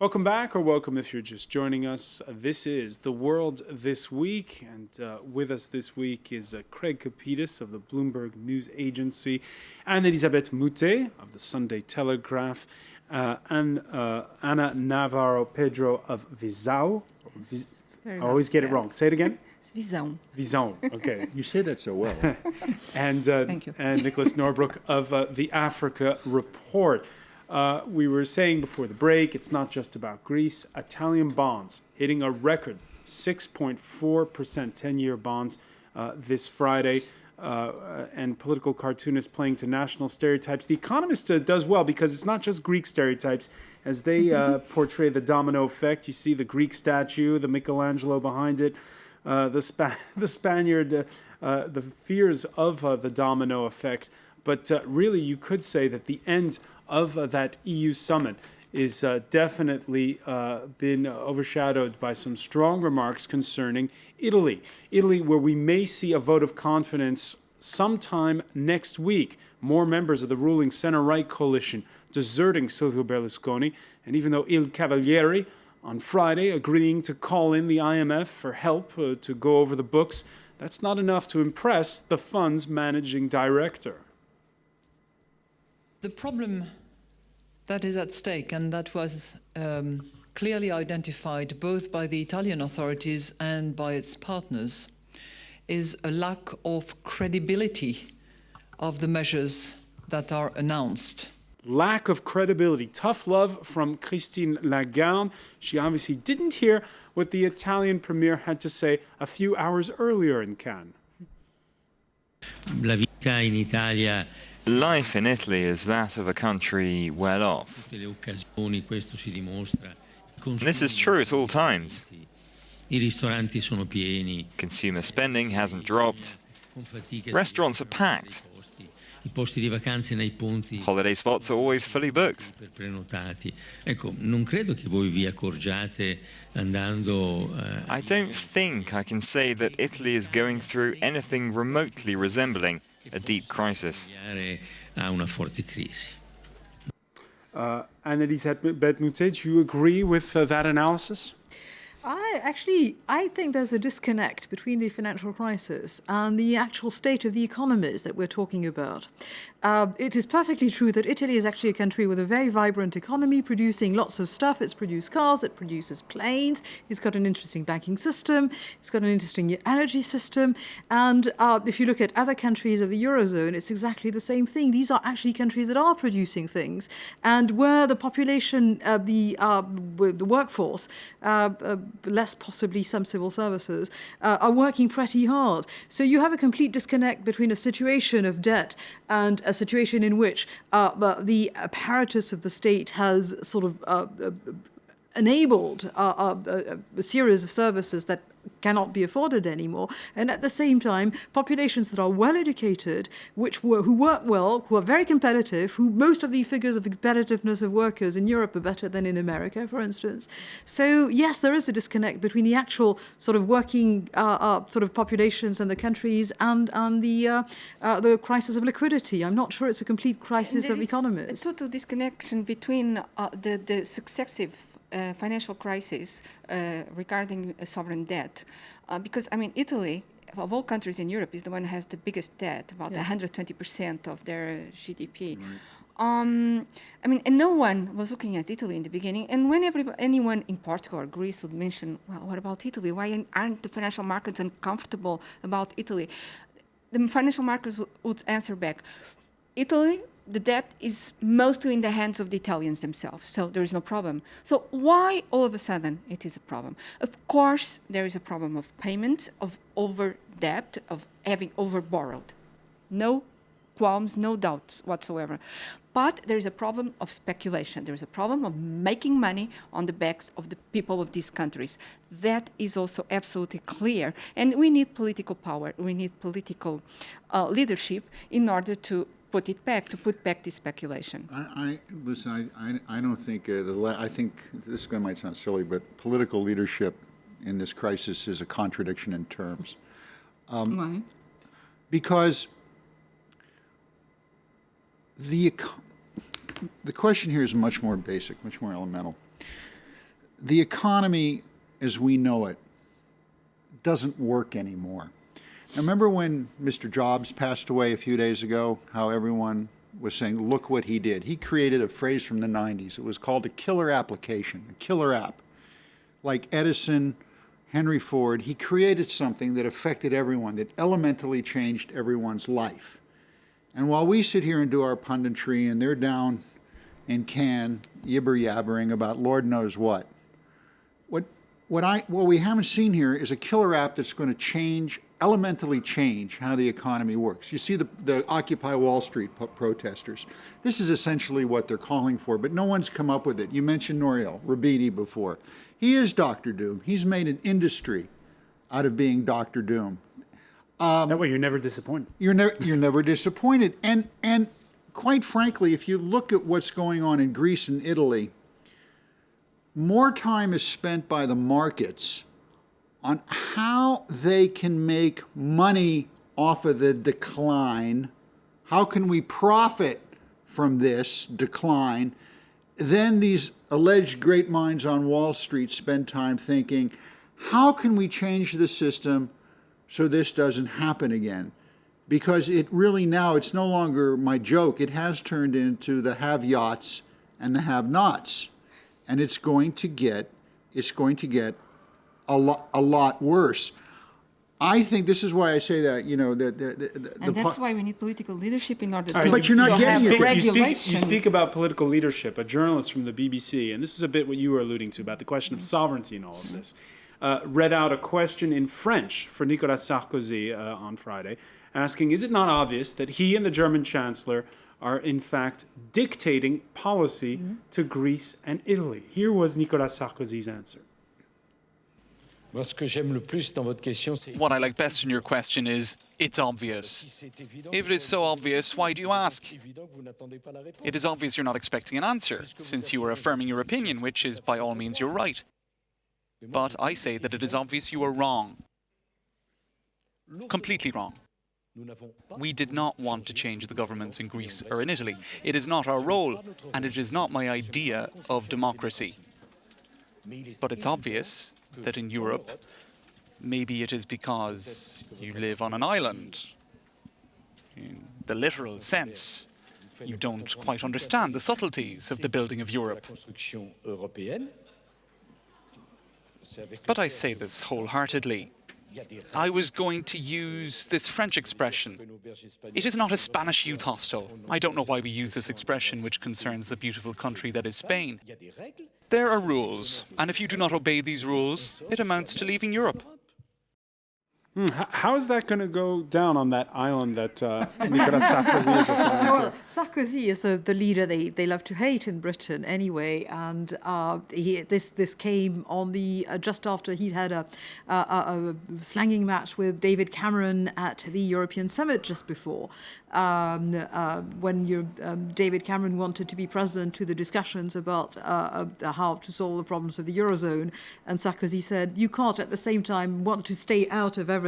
Welcome back, or welcome if you're just joining us. This is The World This Week, and with us this week is Craig Kapitis of the Bloomberg News Agency, and Elisabeth Moutet of the Sunday Telegraph, and Ana Navarro Pedro of Visão. I always get it wrong. Say it again. It's Visão. Visão, okay. You say that so well. And, Thank you. and Nicholas Norbrook of the Africa Report. We were saying before the break, it's not just about Greece. Italian bonds hitting a record 6.4% 10-year bonds this Friday. And political cartoonists playing to national stereotypes. The Economist does well because it's not just Greek stereotypes. As they portray the domino effect, you see the Greek statue, the Michelangelo behind it, the Spaniard, the fears of the domino effect. But really, you could say that the end of that EU summit is definitely been overshadowed by some strong remarks concerning Italy. Italy, where we may see a vote of confidence sometime next week. More members of the ruling center-right coalition deserting Silvio Berlusconi, and even though Il Cavaliere on Friday agreeing to call in the IMF for help to go over the books, that's not enough to impress the fund's managing director. The problem that is at stake, and that was clearly identified both by the Italian authorities and by its partners, is a lack of credibility of the measures that are announced. Lack of credibility. Tough love from Christine Lagarde. She obviously didn't hear what the Italian premier had to say a few hours earlier in Cannes. La vita in Italia. Life in Italy is that of a country well off. This is true at all times. Consumer spending hasn't dropped. Restaurants are packed. Holiday spots are always fully booked. I don't think I can say that Italy is going through anything remotely resembling a deep crisis. And Elisabeth Moutet, do you agree with that analysis? I think there's a disconnect between the financial crisis and the actual state of the economies that we're talking about. It is perfectly true that Italy is actually a country with a very vibrant economy, producing lots of stuff. It's produced cars, it produces planes, it's got an interesting banking system, it's got an interesting energy system. And if you look at other countries of the Eurozone, it's exactly the same thing. These are actually countries that are producing things, and where the population, the workforce, less possibly some civil services, are working pretty hard. So you have a complete disconnect between a situation of debt and a situation in which the apparatus of the state has sort of enabled a series of services that cannot be afforded anymore, and at the same time, populations that are well educated, who work well, who are very competitive, who most of the figures of the competitiveness of workers in Europe are better than in America, for instance. So yes, there is a disconnect between the actual sort of working sort of populations and the countries and the crisis of liquidity. I'm not sure it's a complete crisis of economies. A total disconnection between the successive financial crisis regarding sovereign debt, because I mean Italy, of all countries in Europe, is the one who has the biggest debt, about 120% of their GDP. Right. I mean, and no one was looking at Italy in the beginning. And when anyone in Portugal or Greece would mention, well, what about Italy? Why aren't the financial markets uncomfortable about Italy? The financial markets would answer back, Italy, the debt is mostly in the hands of the Italians themselves, so there is no problem. So why all of a sudden it is a problem? Of course, there is a problem of payments, of over debt, of having over borrowed. No qualms, no doubts whatsoever. But there is a problem of speculation. There is a problem of making money on the backs of the people of these countries. That is also absolutely clear. And we need political power. We need political leadership in order to put back this speculation. Listen, I don't think, I think this might sound silly, but political leadership in this crisis is a contradiction in terms. Why? Because the question here is much more basic, much more elemental. the economy as we know it doesn't work anymore. Now, remember when Mr. Jobs passed away a few days ago, how everyone was saying, look what he did. He created a phrase from the 90s. It was called a killer application, a killer app. Like Edison, Henry Ford, he created something that affected everyone, that elementally changed everyone's life. And while we sit here and do our punditry and they're down in Cannes yibber-yabbering about Lord knows what we haven't seen here is a killer app that's going to elementally change how the economy works. You see the Occupy Wall Street protesters. This is essentially what they're calling for, but no one's come up with it. You mentioned Nouriel Roubini before. He is Dr. Doom. He's made an industry out of being Dr. Doom. That way you're never disappointed. You're never disappointed. And quite frankly, if you look at what's going on in Greece and Italy, more time is spent by the markets on how they can make money off of the decline. How can we profit from this decline? Then these alleged great minds on Wall Street spend time thinking, how can we change the system so this doesn't happen again? Because it really now, it's no longer my joke, it has turned into the have-yachts and the have-nots. And it's going to get a lot worse. I think this is why I say that, you know, and that's why we need political leadership in order Right, to but you're not to getting have it. regulation. You speak about political leadership, a journalist from the BBC, and this is a bit what you were alluding to about the question of sovereignty in all of this, read out a question in French for Nicolas Sarkozy on Friday, asking, is it not obvious that he and the German Chancellor are in fact dictating policy to Greece and Italy? Here was Nicolas Sarkozy's answer. What I like best in your question is, it's obvious. If it is so obvious, why do you ask? It is obvious you're not expecting an answer, since you are affirming your opinion, which is by all means you're right. But I say that it is obvious you are wrong. Completely wrong. We did not want to change the governments in Greece or in Italy. It is not our role, and it is not my idea of democracy. But it's obvious that in Europe, maybe it is because you live on an island. In the literal sense, you don't quite understand the subtleties of the building of Europe. But I say this wholeheartedly. I was going to use this French expression. It is not a Spanish youth hostel. I don't know why we use this expression, which concerns the beautiful country that is Spain. There are rules, and if you do not obey these rules, it amounts to leaving Europe. How is that going to go down on that island that Nicolas Sarkozy is referring to? Well, Sarkozy is the leader they love to hate in Britain anyway, and this came on the just after he'd had a slanging match with David Cameron at the European Summit just before, when David Cameron wanted to be present to the discussions about how to solve the problems of the Eurozone, and Sarkozy said, you can't at the same time want to stay out of everything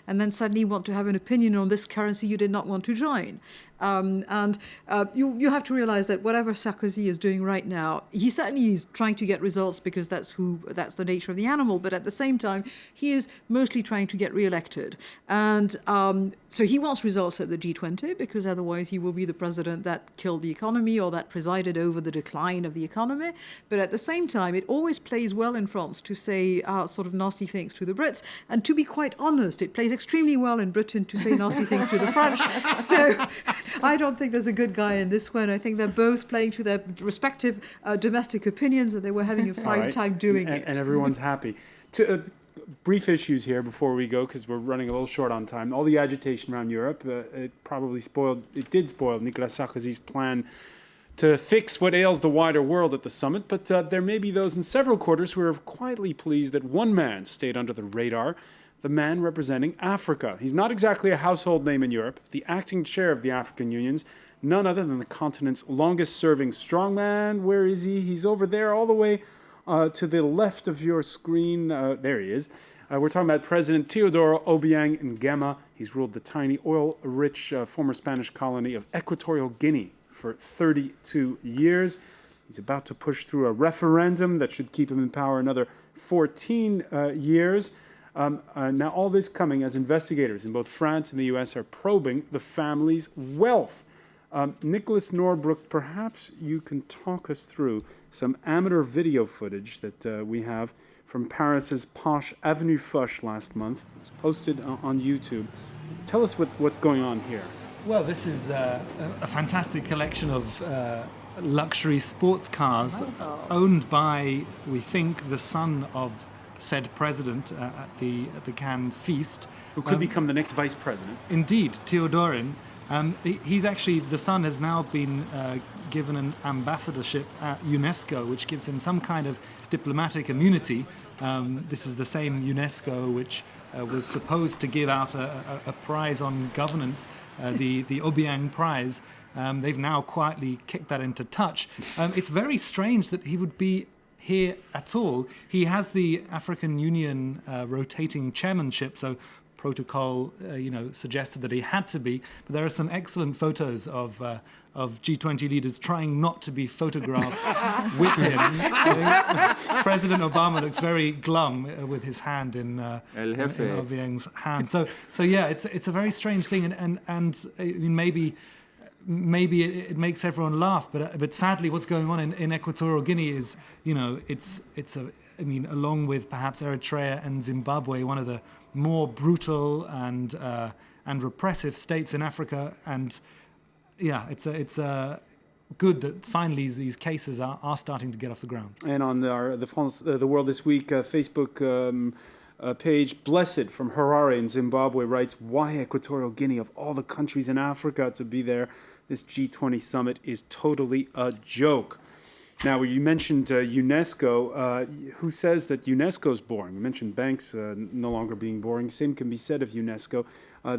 and then suddenly want to have an opinion on this currency you did not want to join. You have to realize that whatever Sarkozy is doing right now, he certainly is trying to get results because that's the nature of the animal. But at the same time, he is mostly trying to get re-elected, and so he wants results at the G20 because otherwise he will be the president that killed the economy or that presided over the decline of the economy. But at the same time, it always plays well in France to say sort of nasty things to the Brits, and to be quite honest, it plays extremely well in Britain to say nasty things to the French. So I don't think there's a good guy in this one. I think they're both playing to their respective domestic opinions, and they were having a fine time doing it. And everyone's happy. Brief issues here before we go, because we're running a little short on time. All the agitation around Europe, it did spoil Nicolas Sarkozy's plan to fix what ails the wider world at the summit. But there may be those in several quarters who are quietly pleased that one man stayed under the radar, the man representing Africa. He's not exactly a household name in Europe. The acting chair of the African Union's none other than the continent's longest-serving strongman. Where is he? He's over there all the way to the left of your screen. There he is. We're talking about President Teodoro Obiang Nguema. He's ruled the tiny, oil-rich former Spanish colony of Equatorial Guinea for 32 years. He's about to push through a referendum that should keep him in power another 14 years. Now, all this coming as investigators in both France and the US are probing the family's wealth. Nicholas Norbrook, perhaps you can talk us through some amateur video footage that we have from Paris's posh Avenue Foch last month. It was posted on YouTube. Tell us what's going on here. Well, this is a fantastic collection of luxury sports cars owned by, we think, the son of said president at the Cannes feast. Who could become the next vice president. Indeed, Theodorin. He's actually, the son has now been given an ambassadorship at UNESCO, which gives him some kind of diplomatic immunity. This is the same UNESCO which was supposed to give out a prize on governance, the Obiang Prize. They've now quietly kicked that into touch. It's very strange that he would be here at all. He has the African Union rotating chairmanship, so protocol, suggested that he had to be. But there are some excellent photos of G20 leaders trying not to be photographed with him. President Obama looks very glum with his hand in Obiang's hand. So yeah, it's a very strange thing, and I mean, maybe it makes everyone laugh, but sadly, what's going on in Equatorial Guinea is, along with perhaps Eritrea and Zimbabwe, one of the more brutal and repressive states in Africa. And yeah, it's good that finally these cases are starting to get off the ground. And on the World This Week Facebook page, Blessed from Harare in Zimbabwe writes, "Why Equatorial Guinea, of all the countries in Africa to be there? This G20 summit is totally a joke." Now, you mentioned UNESCO. Who says that UNESCO is boring? You mentioned banks no longer being boring. Same can be said of UNESCO.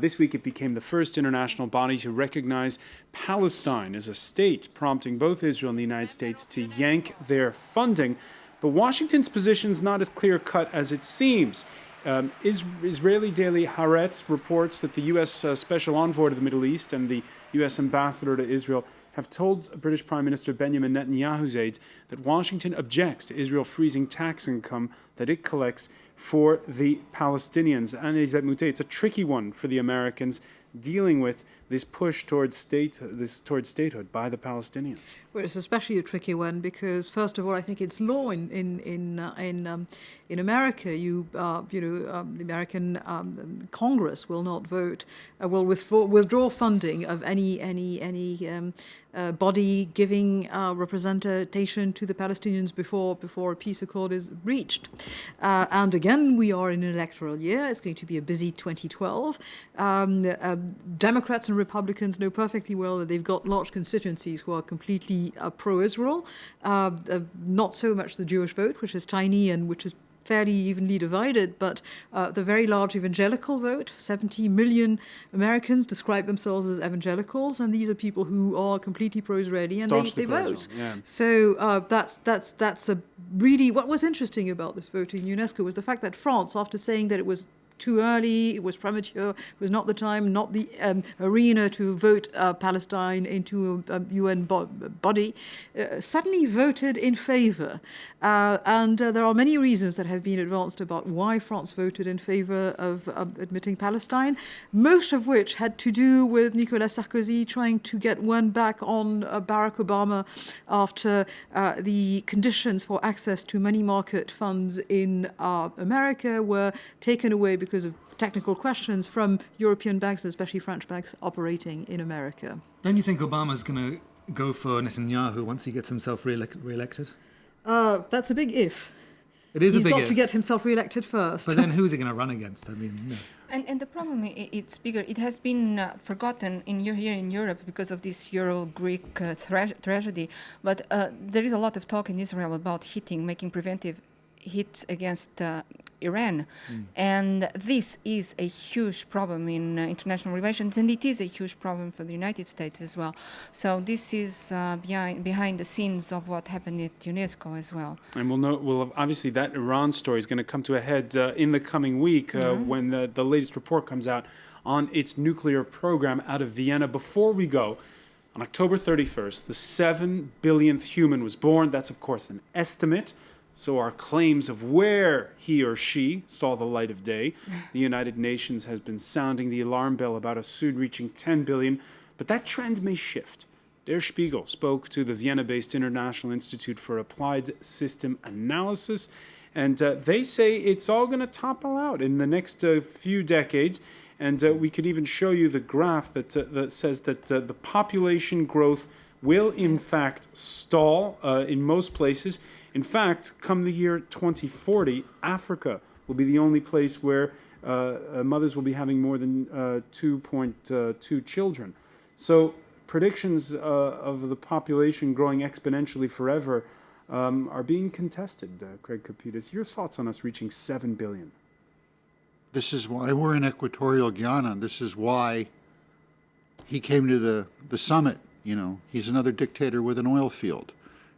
This week, it became the first international body to recognize Palestine as a state, prompting both Israel and the United States to yank their funding. But Washington's position is not as clear-cut as it seems. Israeli daily Haaretz reports that the U.S. Special Envoy to the Middle East and the U.S. Ambassador to Israel have told British Prime Minister Benjamin Netanyahu's aides that Washington objects to Israel freezing tax income that it collects for the Palestinians. Anne-Elisabeth Moutet, it's a tricky one for the Americans dealing with this push towards statehood by the Palestinians. Well, it's especially a tricky one because, first of all, I think it's law in America. The American Congress will not vote, will withdraw funding of any body giving representation to the Palestinians before a peace accord is reached. And again, we are in an electoral year. It's going to be a busy 2012. Democrats and Republicans know perfectly well that they've got large constituencies who are completely pro-Israel. Not so much the Jewish vote, which is tiny and which is fairly evenly divided, but the very large evangelical vote. 70 million Americans describe themselves as evangelicals, and these are people who are completely pro-Israeli and they vote. Yeah. So that's a really, what was interesting about this vote in UNESCO was the fact that France, after saying that it was too early, it was premature, it was not the time, not the arena to vote Palestine into a UN body, suddenly voted in favor. And there are many reasons that have been advanced about why France voted in favor of admitting Palestine, most of which had to do with Nicolas Sarkozy trying to get one back on Barack Obama after the conditions for access to money market funds in America were taken away because of technical questions from European banks, especially French banks, operating in America. Don't you think Obama's going to go for Netanyahu once he gets himself re-elected? That's a big if. It is a big if. He's got to get himself re-elected first. But then who's he going to run against? I mean, no. And the problem, it's bigger. It has been forgotten here in Europe because of this Euro-Greek tragedy. But there is a lot of talk in Israel about making preventive hits against Iran. And this is a huge problem in international relations, and it is a huge problem for the United States as well. So this is behind the scenes of what happened at UNESCO as well. And we'll obviously that Iran story is going to come to a head in the coming week when the latest report comes out on its nuclear program out of Vienna. Before we go, On October 31st, the 7 billionth human was born. That's, of course, an estimate. So our claims of where he or she saw the light of day. The United Nations has been sounding the alarm bell about us soon reaching 10 billion, but that trend may shift. Der Spiegel spoke to the Vienna-based International Institute for Applied System Analysis, and they say it's all going to topple out in the next few decades. And we could even show you the graph that says that the population growth will, in fact, stall in most places. In fact, come the year 2040, Africa will be the only place where mothers will be having more than 2.2 children. So predictions of the population growing exponentially forever are being contested. Craig Capitas, your thoughts on us reaching 7 billion? This is why we're in Equatorial Guinea. This is why he came to the summit. You know, he's another dictator with an oil field.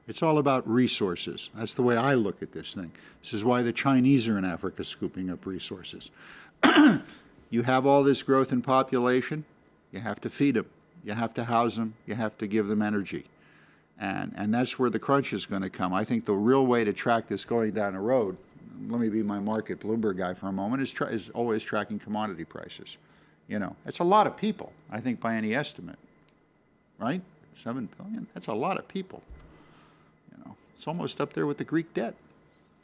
It's all about resources. That's the way I look at this thing. This is why the Chinese are in Africa scooping up resources. You have all this growth in population, you have to feed them, you have to house them, you have to give them energy. And that's where the crunch is going to come. I think the real way to track this going down the road, let me be my market Bloomberg guy for a moment, is always tracking commodity prices. You know, it's a lot of people, I think, by any estimate, right? 7 billion, that's a lot of people. You know, it's almost up there with the Greek debt.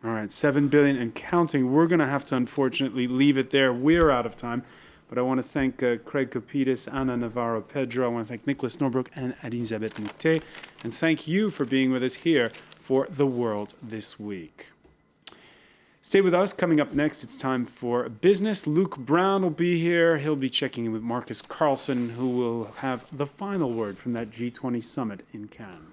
All right, 7 billion and counting. We're going to have to, unfortunately, leave it there. We're out of time. But I want to thank Craig Capitas, Ana Navarro-Pedro. I want to thank Nicholas Norbrück and Elisabeth Moutet. And thank you for being with us here for The World This Week. Stay with us. Coming up next, it's time for business. Luke Brown will be here. He'll be checking in with Marcus Carlson, who will have the final word from that G20 summit in Cannes.